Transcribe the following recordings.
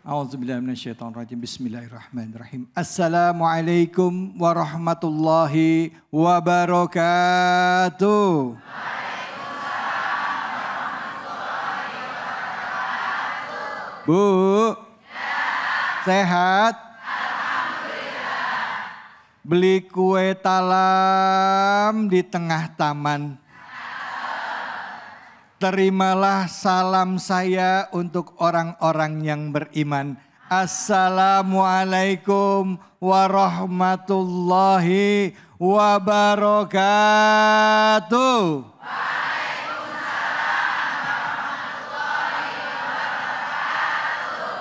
A'udzubillahi minasyaitonirrajim. Bismillahirrahmanirrahim. Assalamualaikum warahmatullahi wabarakatuh. Bu, sehat? Beli kue talam di tengah taman. Terimalah salam saya untuk orang-orang yang beriman. Assalamualaikum warahmatullahi wabarakatuh.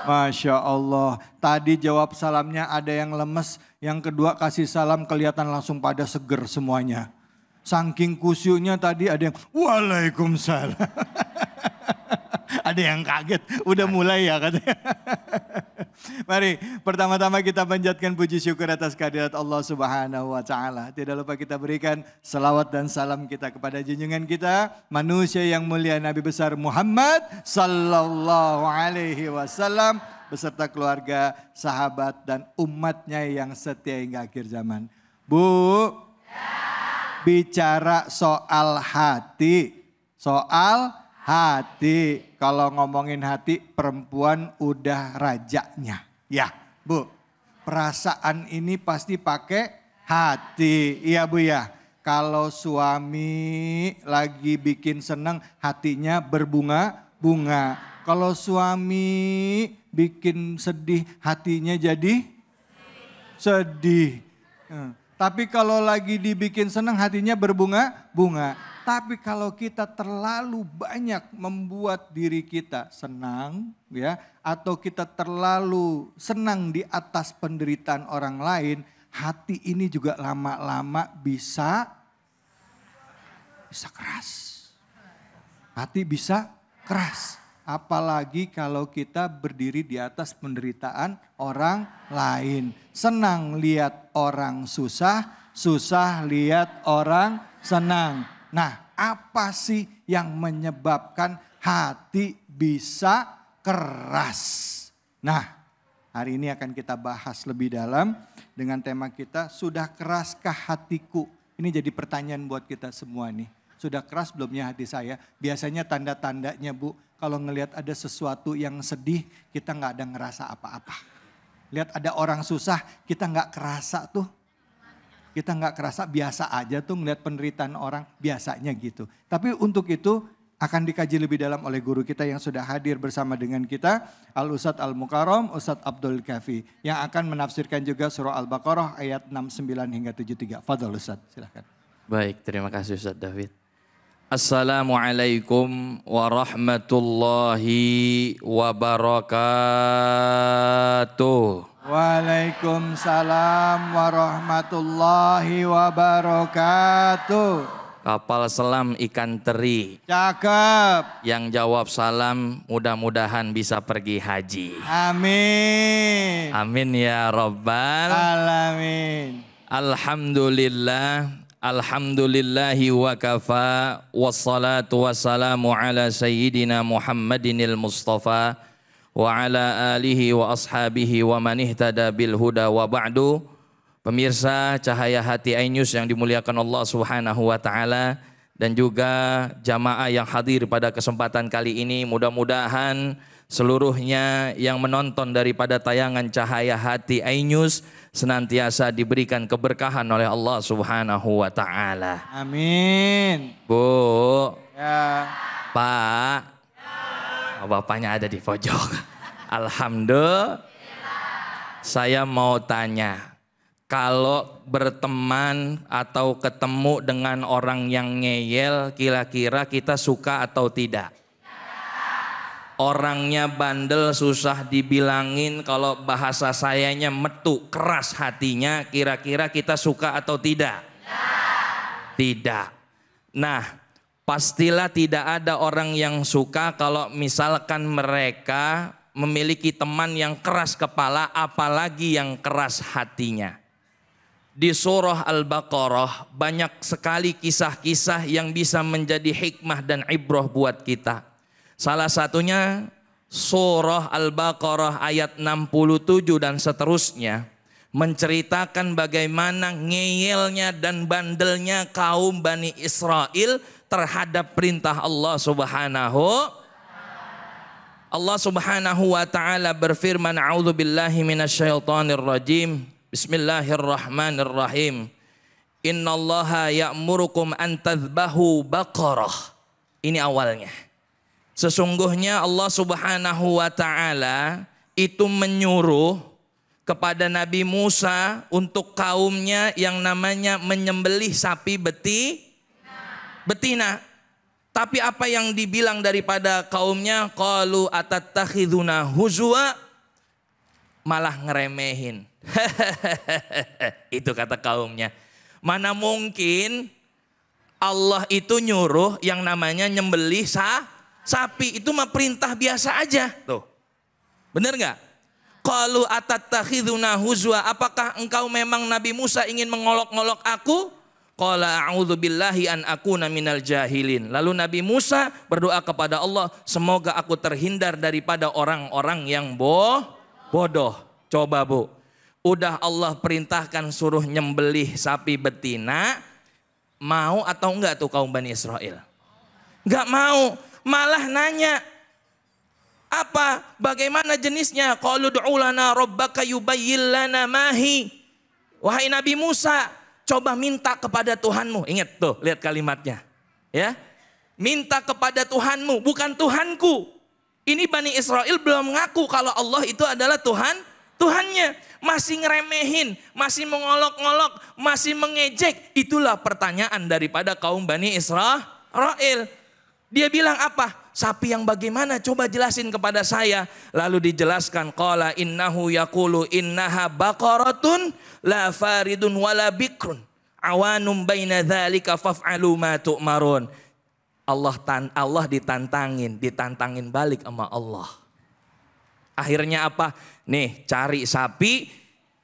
Masya Allah, tadi jawab salamnya ada yang lemes, yang kedua kasih salam kelihatan langsung pada seger semuanya. Saking kusyuknya tadi ada yang waalaikumsalam. Ada yang kaget, udah mulai ya katanya. Mari pertama-tama kita panjatkan puji syukur atas kehadirat Allah Subhanahu wa taala. Tidak lupa kita berikan salawat dan salam kita kepada junjungan kita, manusia yang mulia Nabi besar Muhammad sallallahu alaihi wasallam beserta keluarga, sahabat dan umatnya yang setia hingga akhir zaman. Bu, bicara soal hati. Kalau ngomongin hati, perempuan udah rajanya. Ya, Bu. Perasaan ini pasti pakai hati. Iya, Bu ya. Kalau suami lagi bikin seneng, hatinya berbunga-bunga. Kalau suami bikin sedih, hatinya jadi sedih. Tapi kalau lagi dibikin senang, hatinya berbunga-bunga. Tapi kalau kita terlalu banyak membuat diri kita senang, ya, atau kita terlalu senang di atas penderitaan orang lain, hati ini juga lama-lama bisa keras. Hati bisa keras. Apalagi kalau kita berdiri di atas penderitaan orang lain. Senang lihat orang susah, susah lihat orang senang. Nah, apa sih yang menyebabkan hati bisa keras? Nah, hari ini akan kita bahas lebih dalam dengan tema kita, sudah keraskah hatiku? Ini jadi pertanyaan buat kita semua nih. Sudah keras belumnya hati saya? Biasanya tanda-tandanya, Bu, kalau ngelihat ada sesuatu yang sedih, kita nggak ada ngerasa apa-apa. Lihat ada orang susah, kita nggak kerasa tuh. Kita nggak kerasa, biasa aja tuh ngelihat penderitaan orang, biasanya gitu. Tapi untuk itu akan dikaji lebih dalam oleh guru kita yang sudah hadir bersama dengan kita, Al-Ustadz Al-Mukarram, Ustadz Abdul Kafi. Yang akan menafsirkan juga surah Al-Baqarah ayat 69 hingga 73. Fadhol Ustadz, silahkan. Baik, terima kasih Ustadz David. Assalamualaikum warahmatullahi wabarakatuh. Waalaikumsalam warahmatullahi wabarakatuh. Kapal selam ikan teri. Cakep. Yang jawab salam mudah-mudahan bisa pergi haji. Amin. Amin ya Rabbal Alamin. Alhamdulillah. Alhamdulillahi wa kafa. Wassalatu wassalamu ala sayyidina Muhammadinil Mustafa. Wa ala alihi wa ashabihi wa man ihtada bil huda wa ba'du. Pemirsa Cahaya Hati iNews yang dimuliakan Allah Subhanahu wa taala dan juga jamaah yang hadir pada kesempatan kali ini, mudah-mudahan seluruhnya yang menonton daripada tayangan Cahaya Hati iNews senantiasa diberikan keberkahan oleh Allah Subhanahu wa taala. Amin. Bu. Ya. Pak. Bapaknya ada di pojok. Alhamdulillah. Saya mau tanya, kalau berteman atau ketemu dengan orang yang ngeyel, kira-kira kita suka atau tidak? Orangnya bandel, susah dibilangin, kalau bahasa sayanya metu, keras hatinya, kira-kira kita suka atau tidak? Tidak. Nah, pastilah tidak ada orang yang suka kalau misalkan mereka memiliki teman yang keras kepala, apalagi yang keras hatinya. Di surah Al-Baqarah banyak sekali kisah-kisah yang bisa menjadi hikmah dan ibrah buat kita. Salah satunya surah Al-Baqarah ayat 67 dan seterusnya menceritakan bagaimana ngeyelnya dan bandelnya kaum Bani Israel terhadap perintah Allah Subhanahu wa ta'ala berfirman, a'udzubillahi minasyaitonir rajim. Bismillahirrahmanirrahim. Innallaha ya'murukum an tadhbahu baqarah. Ini awalnya. Sesungguhnya Allah Subhanahu wa ta'ala itu menyuruh kepada Nabi Musa untuk kaumnya yang namanya menyembelih sapi betina. Tapi apa yang dibilang daripada kaumnya? Qalu atattakhiduna huzwa, malah ngeremehin. Itu kata kaumnya. Mana mungkin Allah itu nyuruh yang namanya nyembelih sapi, itu mah perintah biasa aja. Tuh. Bener gak? Qalu atattakhiduna huzwa, apakah engkau memang Nabi Musa ingin mengolok-ngolok aku? Qala a'udzubillahi an akuna minal jahilin. Lalu Nabi Musa berdoa kepada Allah, semoga aku terhindar daripada orang-orang yang bodoh. Coba Bu, udah Allah perintahkan suruh nyembelih sapi betina, mau atau enggak tuh kaum Bani Israel? Enggak mau, malah nanya, apa? Bagaimana jenisnya? Qalu du'u lana rabbaka yubayyin lana mahi. Wahai Nabi Musa, coba minta kepada Tuhanmu. Ingat tuh, lihat kalimatnya. Ya. Minta kepada Tuhanmu, bukan Tuhanku. Ini Bani Israel belum ngaku kalau Allah itu adalah Tuhannya. Masih ngeremehin, masih mengolok-ngolok, masih mengejek. Itulah pertanyaan daripada kaum Bani Israel. Dia bilang apa? Sapi yang bagaimana? Coba jelasin kepada saya. Lalu dijelaskan, qala innahu yaqulu innaha baqaratun la faridun wala bikrun awanum baina dzalika faf'alu ma tu'marun. Allah ditantangin balik sama Allah. Akhirnya apa? Nih, cari sapi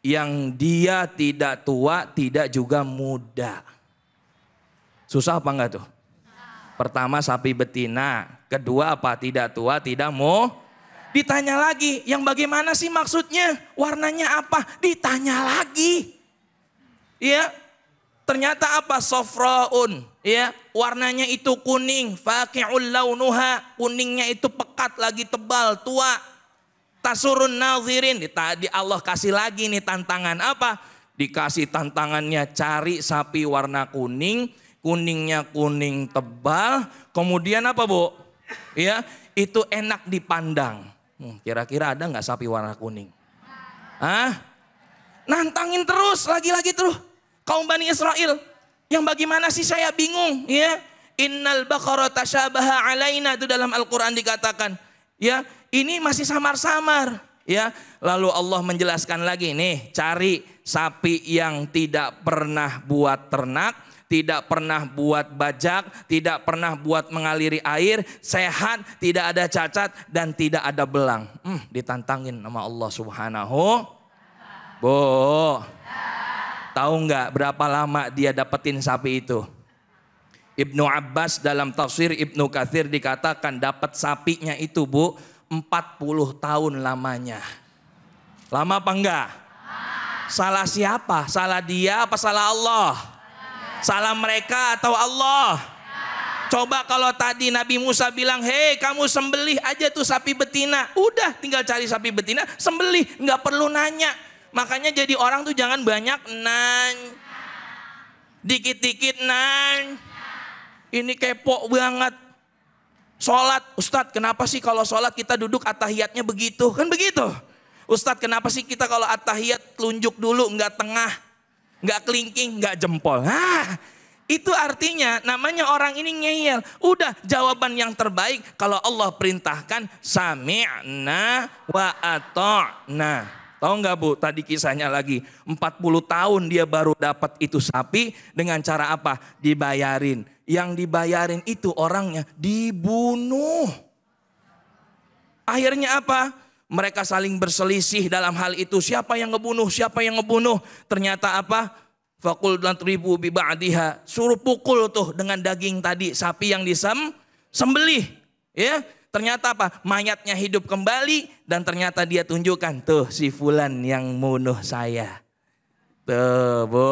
yang dia tidak tua, tidak juga muda. Susah apa enggak tuh? Pertama sapi betina, kedua apa? Tidak tua, tidak mau. Ditanya lagi, yang bagaimana sih maksudnya? Warnanya apa? Ditanya lagi. Ya, ternyata apa? Sofraun. Ya, warnanya itu kuning. Faqi'ul launuha, kuningnya itu pekat lagi tebal, tua. Tasurun nazirin. Tadi Allah kasih lagi nih tantangan apa? Dikasih tantangannya cari sapi warna kuning. Kuningnya kuning tebal, kemudian apa Bu? Ya, itu enak dipandang. Kira-kira ada nggak sapi warna kuning? Nantangin terus, lagi-lagi terus. Kaum Bani Israel, yang bagaimana sih saya bingung? Ya, innal baqara tasyabaha alaina, itu dalam Al-Quran dikatakan. Ya, ini masih samar-samar. Ya, lalu Allah menjelaskan lagi nih, cari sapi yang tidak pernah buat ternak. Tidak pernah buat bajak, tidak pernah buat mengaliri air, sehat, tidak ada cacat, dan tidak ada belang. Ditantangin sama Allah Subhanahu. Bu, tahu nggak berapa lama dia dapetin sapi itu? Ibnu Abbas dalam tafsir Ibnu Katsir dikatakan dapat sapinya itu Bu, 40 tahun lamanya. Lama apa enggak? Salah siapa? Salah dia apa salah Allah? Salah mereka atau Allah? Coba kalau tadi Nabi Musa bilang, hei kamu sembelih aja tuh sapi betina. Udah tinggal cari sapi betina, sembelih. Nggak perlu nanya. Makanya jadi orang tuh jangan banyak nanya. Dikit-dikit nanya. Ini kepo banget. Sholat, Ustadz kenapa sih kalau sholat kita duduk atahiyatnya begitu? Kan begitu. Ustadz kenapa sih kita kalau atahiyat telunjuk dulu nggak tengah? Nggak kelingking, nggak jempol. Itu artinya namanya orang ini ngeyel. Udah jawaban yang terbaik kalau Allah perintahkan sami'na wa ata'na. Tahu nggak Bu tadi kisahnya lagi 40 tahun dia baru dapat itu sapi dengan cara apa? Dibayarin. Yang dibayarin itu orangnya dibunuh. Akhirnya apa? Mereka saling berselisih dalam hal itu. Siapa yang ngebunuh? Siapa yang ngebunuh? Ternyata apa? Faqul lantribu bi ba'diha. Suruh pukul tuh dengan daging tadi. Sapi yang disembelih. Ya. Ternyata apa? Mayatnya hidup kembali dan ternyata dia tunjukkan, tuh si fulan yang bunuh saya. Tuh, Bu.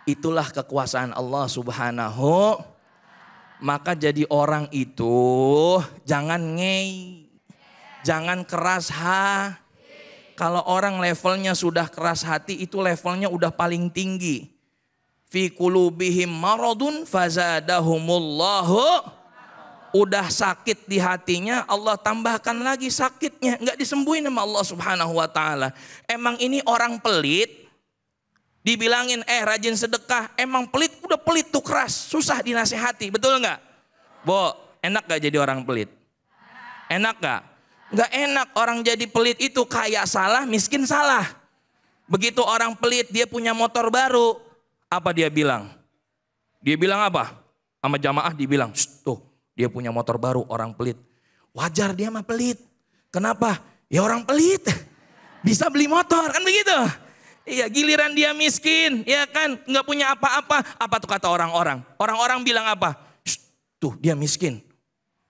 Itulah kekuasaan Allah Subhanahu. Maka jadi orang itu jangan ngey, jangan keras hati. Kalau orang levelnya sudah keras hati, itu levelnya udah paling tinggi. Fi qulubihim maradun fazadahumullahu. Udah sakit di hatinya, Allah tambahkan lagi sakitnya. Enggak disembuhin sama Allah Subhanahu wa taala. Emang ini orang pelit, dibilangin rajin sedekah, emang pelit, udah pelit tuh keras, susah dinasehati, betul enggak? Bo, enak gak jadi orang pelit? Enak gak? Enggak enak, orang jadi pelit itu kaya salah, miskin salah. Begitu orang pelit, dia punya motor baru, apa dia bilang? Dia bilang apa? Sama jamaah dibilang, tuh dia punya motor baru, orang pelit. Wajar dia mah pelit. Kenapa? Ya orang pelit, bisa beli motor, kan begitu? Iya, giliran dia miskin, ya kan, nggak punya apa-apa. Apa tuh kata orang-orang? Orang-orang bilang apa? Tuh dia miskin.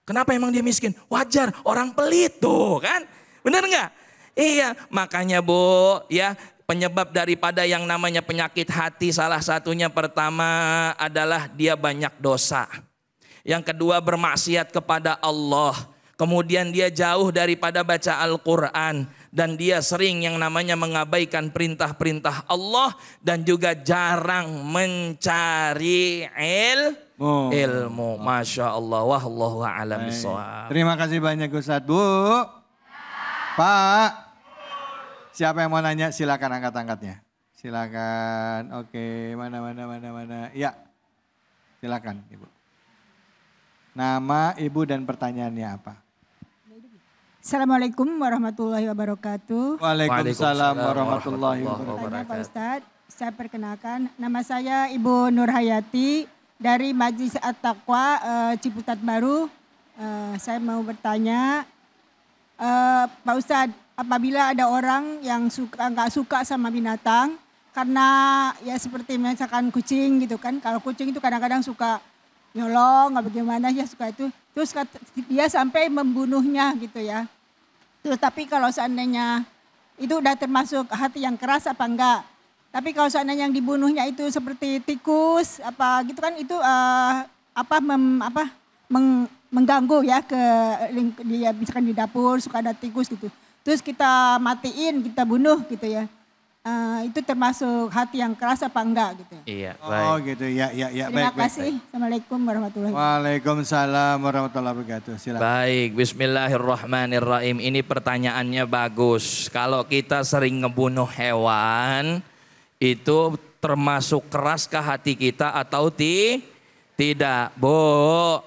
Kenapa emang dia miskin? Wajar, orang pelit tuh kan. Bener nggak? Iya, makanya Bu, ya penyebab daripada yang namanya penyakit hati salah satunya pertama adalah dia banyak dosa. Yang kedua bermaksiat kepada Allah. Kemudian dia jauh daripada baca Al-Quran. Dan dia sering yang namanya mengabaikan perintah-perintah Allah. Dan juga jarang mencari ilmu. Masya Allah. Wallahu a'lam bishawab. Terima kasih banyak Ustadz. Bu. Pak. Siapa yang mau nanya? Silakan angkat-angkatnya. Silakan. Oke. Mana. Ya. Silakan Ibu. Nama Ibu dan pertanyaannya apa? Assalamualaikum warahmatullahi wabarakatuh. Waalaikumsalam warahmatullahi wabarakatuh. Pak Ustadz, saya perkenalkan, nama saya Ibu Nur Hayati dari Majelis At-Taqwa Ciputat Baru. Saya mau bertanya, Pak Ustadz, apabila ada orang yang nggak suka sama binatang, karena ya seperti misalkan kucing gitu kan, kalau kucing itu kadang-kadang suka nyolong, nggak bagaimana ya suka itu. Terus dia sampai membunuhnya gitu ya. Terus tapi kalau seandainya itu udah termasuk hati yang keras apa enggak? Tapi kalau seandainya yang dibunuhnya itu seperti tikus apa gitu kan itu mengganggu ya ke dia misalkan di dapur suka ada tikus gitu. Terus kita matiin, kita bunuh gitu ya. Itu termasuk hati yang keras apa enggak gitu. Iya, baik. Oh gitu, ya. Terima kasih. Assalamualaikum warahmatullahi wabarakatuh. Waalaikumsalam warahmatullahi wabarakatuh. Silakan. Baik, bismillahirrahmanirrahim. Ini pertanyaannya bagus. Kalau kita sering ngebunuh hewan, itu termasuk keras ke hati kita atau tidak? Bu,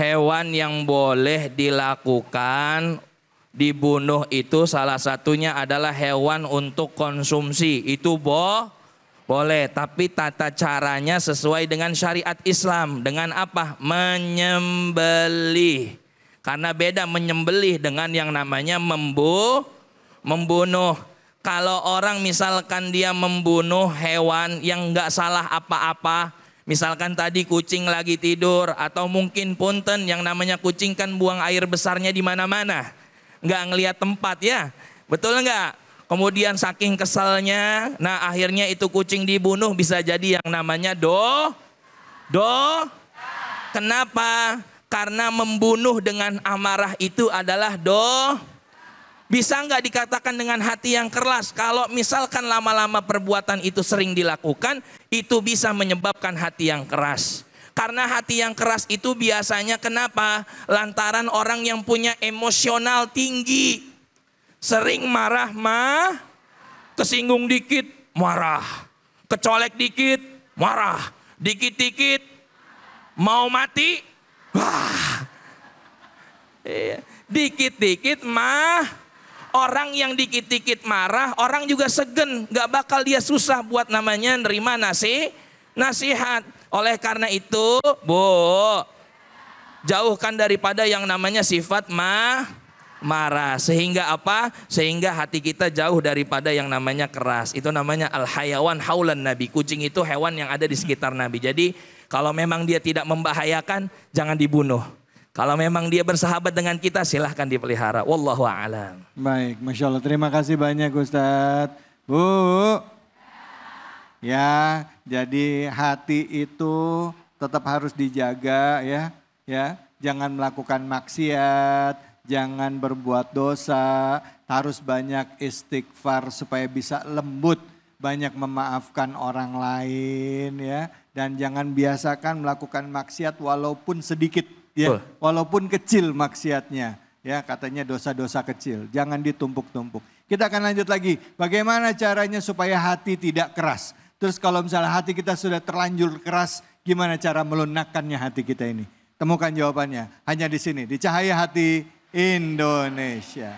hewan yang boleh dilakukan dibunuh itu salah satunya adalah hewan untuk konsumsi. Itu boleh, tapi tata caranya sesuai dengan syariat Islam. Dengan apa? Menyembelih. Karena beda menyembelih dengan yang namanya membunuh. Kalau orang misalkan dia membunuh hewan yang nggak salah apa-apa, misalkan tadi kucing lagi tidur, atau mungkin punten yang namanya kucing kan buang air besarnya di mana-mana. Nggak ngelihat tempat ya, betul nggak? Kemudian saking kesalnya, nah akhirnya itu kucing dibunuh, bisa jadi yang namanya Kenapa? Karena membunuh dengan amarah itu adalah Bisa nggak dikatakan dengan hati yang keras? Kalau misalkan lama-lama perbuatan itu sering dilakukan, itu bisa menyebabkan hati yang keras. Karena hati yang keras itu biasanya kenapa? Lantaran orang yang punya emosional tinggi. Sering marah, kesinggung dikit, marah. Kecolek dikit, marah. Dikit-dikit, mau mati, wah. Dikit-dikit orang yang dikit-dikit marah, orang juga segen. Gak bakal dia susah buat namanya nerima nasihat. Oleh karena itu, Bu, jauhkan daripada yang namanya sifat marah. Sehingga apa? Sehingga hati kita jauh daripada yang namanya keras. Itu namanya al-hayawan haulan Nabi. Kucing itu hewan yang ada di sekitar Nabi. Jadi kalau memang dia tidak membahayakan, jangan dibunuh. Kalau memang dia bersahabat dengan kita silahkan dipelihara. Wallahu a'lam. Baik, Masya Allah. Terima kasih banyak Ustadz. Bu. Ya, jadi hati itu tetap harus dijaga ya. Ya, jangan melakukan maksiat, jangan berbuat dosa, harus banyak istighfar supaya bisa lembut, banyak memaafkan orang lain ya. Dan jangan biasakan melakukan maksiat walaupun sedikit. Ya, walaupun kecil maksiatnya, ya katanya dosa-dosa kecil, jangan ditumpuk-tumpuk. Kita akan lanjut lagi, bagaimana caranya supaya hati tidak keras. Terus kalau misalnya hati kita sudah terlanjur keras, gimana cara melunakkannya hati kita ini? Temukan jawabannya hanya di sini, di Cahaya Hati Indonesia.